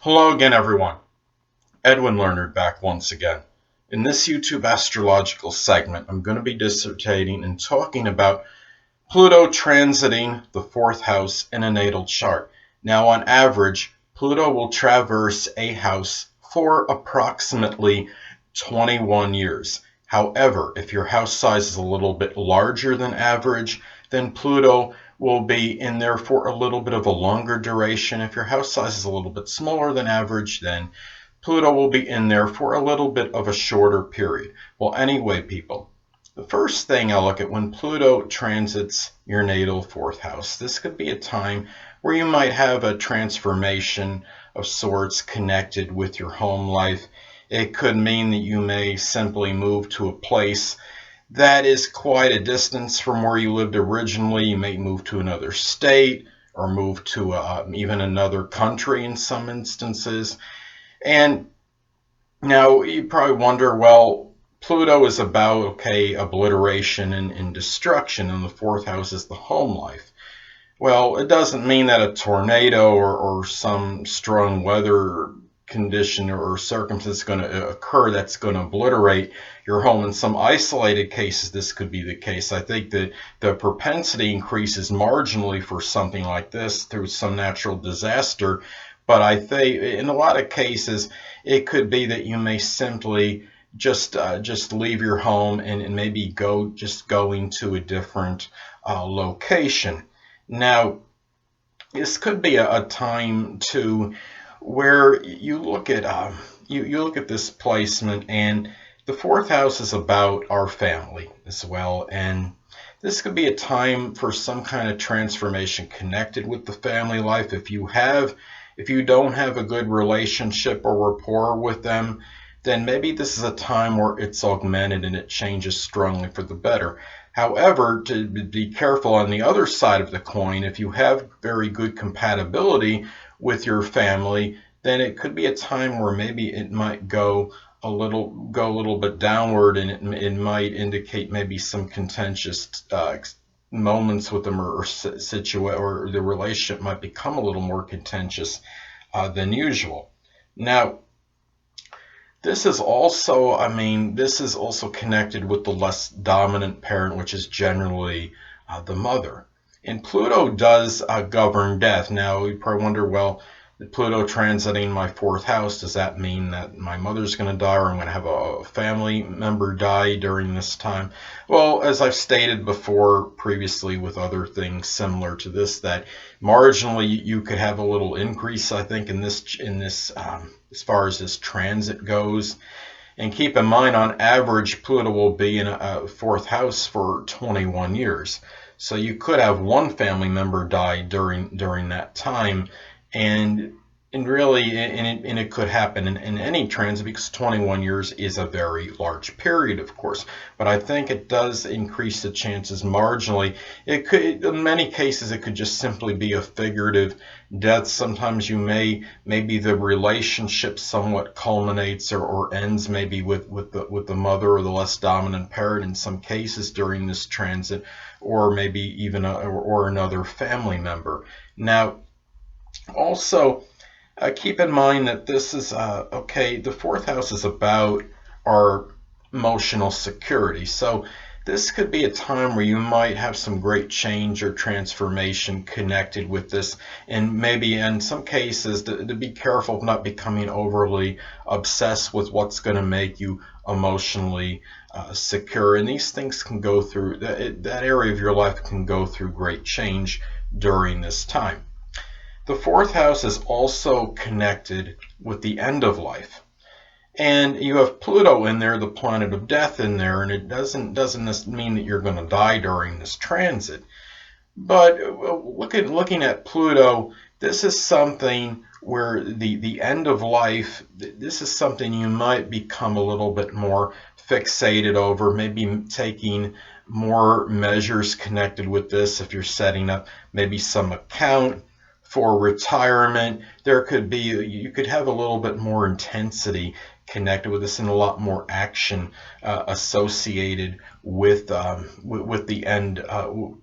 Hello again, everyone. Edwin Learnard back once again. In this YouTube astrological segment, I'm going to be dissertating and talking about Pluto transiting the fourth house in a natal chart. Now, on average, Pluto will traverse a house for approximately 21 years. However, if your house size is a little bit larger than average, then Pluto will be in there for a little bit of a longer duration. If your house size is a little bit smaller than average, then Pluto will be in there for a little bit of a shorter period. Well, anyway, people, the first thing I look at when Pluto transits your natal fourth house, this could be a time where you might have a transformation of sorts connected with your home life. It could mean that you may simply move to a place that is quite a distance from where you lived originally. You may move to another state or move to even another country in some instances. And now you probably wonder, well, Pluto is about, obliteration and destruction, and the fourth house is the home life. Well, it doesn't mean that a tornado or some strong weather condition or circumstance is going to occur that's going to obliterate your home. In some isolated cases, this could be the case. I think that the propensity increases marginally for something like this through some natural disaster. But I think in a lot of cases, it could be that you may simply just leave your home and maybe going to a different location. Now, this could be a time too where you look at you look at this placement, and the fourth house is about our family as well, and this could be a time for some kind of transformation connected with the family life. If you don't have a good relationship or rapport with them, then maybe this is a time where it's augmented and it changes strongly for the better. However, to be careful on the other side of the coin, if you have very good compatibility with your family, then it could be a time where maybe it might go a little bit downward, and it might indicate maybe some contentious moments with them, or the relationship might become a little more contentious than usual. Now, this is also connected with the less dominant parent, which is generally the mother. And Pluto does govern death. Now, you probably wonder, well, Pluto transiting my fourth house, does that mean that my mother's going to die, or I'm going to have a family member die during this time? Well, as I've stated before previously with other things similar to this, that marginally you could have a little increase, I think, in this as far as this transit goes. And keep in mind, on average, Pluto will be in a fourth house for 21 years. So you could have one family member die during that time, and it could happen in any transit, because 21 years is a very large period, of course. But I think it does increase the chances marginally. It could, in many cases, it could just simply be a figurative death. Sometimes maybe the relationship somewhat culminates or ends maybe with the mother or the less dominant parent in some cases during this transit, or maybe even or another family member. Now, also, keep in mind that this is the fourth house is about our emotional security. So this could be a time where you might have some great change or transformation connected with this, and maybe in some cases to be careful of not becoming overly obsessed with what's going to make you emotionally secure. And these things can go through, that area of your life can go through great change during this time. The fourth house is also connected with the end of life. And you have Pluto in there, the planet of death in there, and it doesn't mean that you're going to die during this transit. But looking at Pluto, this is something where the end of life, this is something you might become a little bit more fixated over, maybe taking more measures connected with this. If you're setting up maybe some account for retirement, you could have a little bit more intensity connected with this, and a lot more action associated with the end,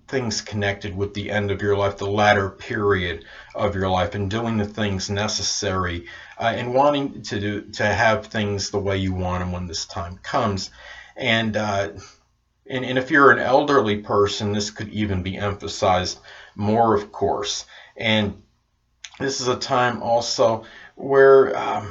things connected with the end of your life, the latter period of your life, and doing the things necessary and wanting to have things the way you want them when this time comes. And if you're an elderly person, this could even be emphasized more, of course. And this is a time also where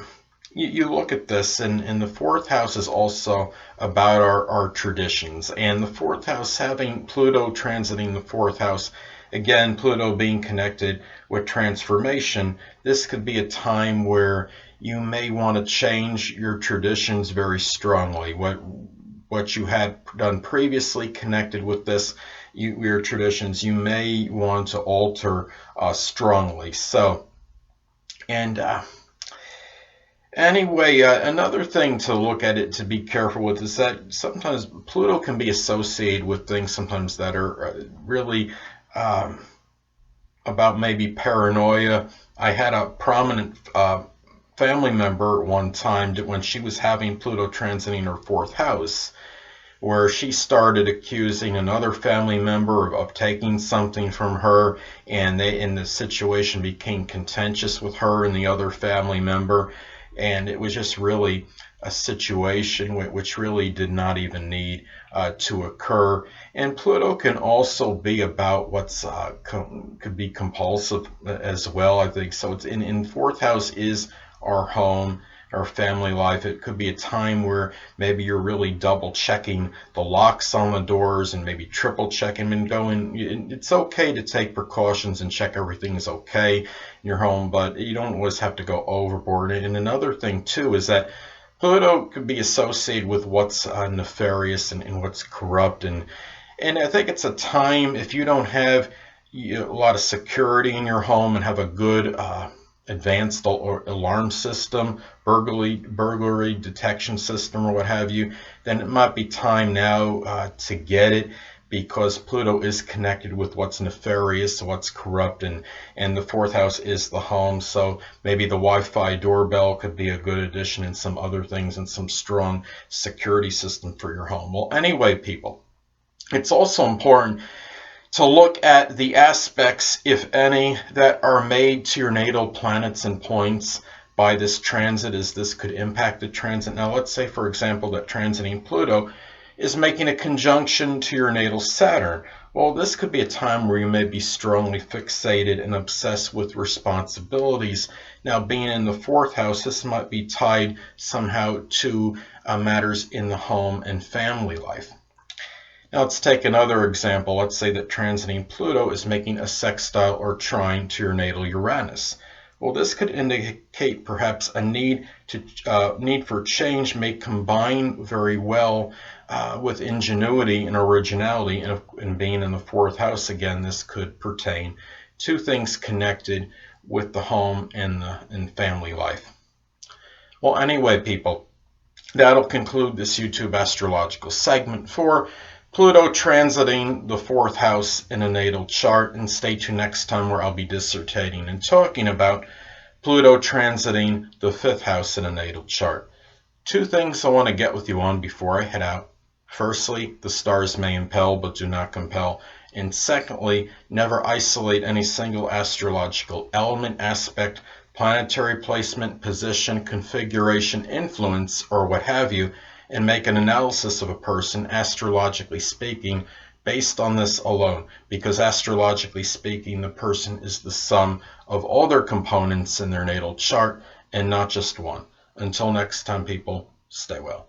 you look at this, and the fourth house is also about our traditions. And the fourth house, having Pluto transiting the fourth house, again, Pluto being connected with transformation, this could be a time where you may want to change your traditions very strongly. What you had done previously connected with this, your traditions, you may want to alter strongly. So, and anyway, another thing to look at it, to be careful with, is that sometimes Pluto can be associated with things sometimes that are really about maybe paranoia. I had a prominent family member one time that when she was having Pluto transiting her fourth house, where she started accusing another family member of taking something from her, and the situation became contentious with her and the other family member, and it was just really a situation which really did not even need to occur. And Pluto can also be about what's could be compulsive as well, I think. So it's in fourth house is our home, our family life. It could be a time where maybe you're really double checking the locks on the doors and maybe triple checking and going. It's okay to take precautions and check everything is okay in your home, but you don't always have to go overboard. And another thing too is that Pluto could be associated with what's nefarious and what's corrupt, and I think it's a time, if you don't have a lot of security in your home and have a good advanced alarm system, burglary detection system, or what have you, then it might be time now to get it, because Pluto is connected with what's nefarious, what's corrupt, and the fourth house is the home. So maybe the Wi-Fi doorbell could be a good addition, and some other things, and some strong security system for your home. Well, anyway, people, it's also important to look at the aspects, if any, that are made to your natal planets and points by this transit, as this could impact the transit. Now, let's say, for example, that transiting Pluto is making a conjunction to your natal Saturn. Well, this could be a time where you may be strongly fixated and obsessed with responsibilities. Now, being in the fourth house, this might be tied somehow to matters in the home and family life. Now, let's take another example. Let's say that transiting Pluto is making a sextile or trine to your natal Uranus. Well, this could indicate perhaps a need for change may combine very well with ingenuity and originality, and being in the fourth house, again, this could pertain to things connected with the home and family life. Well, anyway, people, that'll conclude this YouTube astrological segment for Pluto transiting the fourth house in a natal chart, and stay tuned next time where I'll be dissertating and talking about Pluto transiting the fifth house in a natal chart. Two things I want to get with you on before I head out. Firstly, the stars may impel but do not compel. And secondly, never isolate any single astrological element, aspect, planetary placement, position, configuration, influence, or what have you, and make an analysis of a person, astrologically speaking, based on this alone. Because astrologically speaking, the person is the sum of all their components in their natal chart, and not just one. Until next time, people, stay well.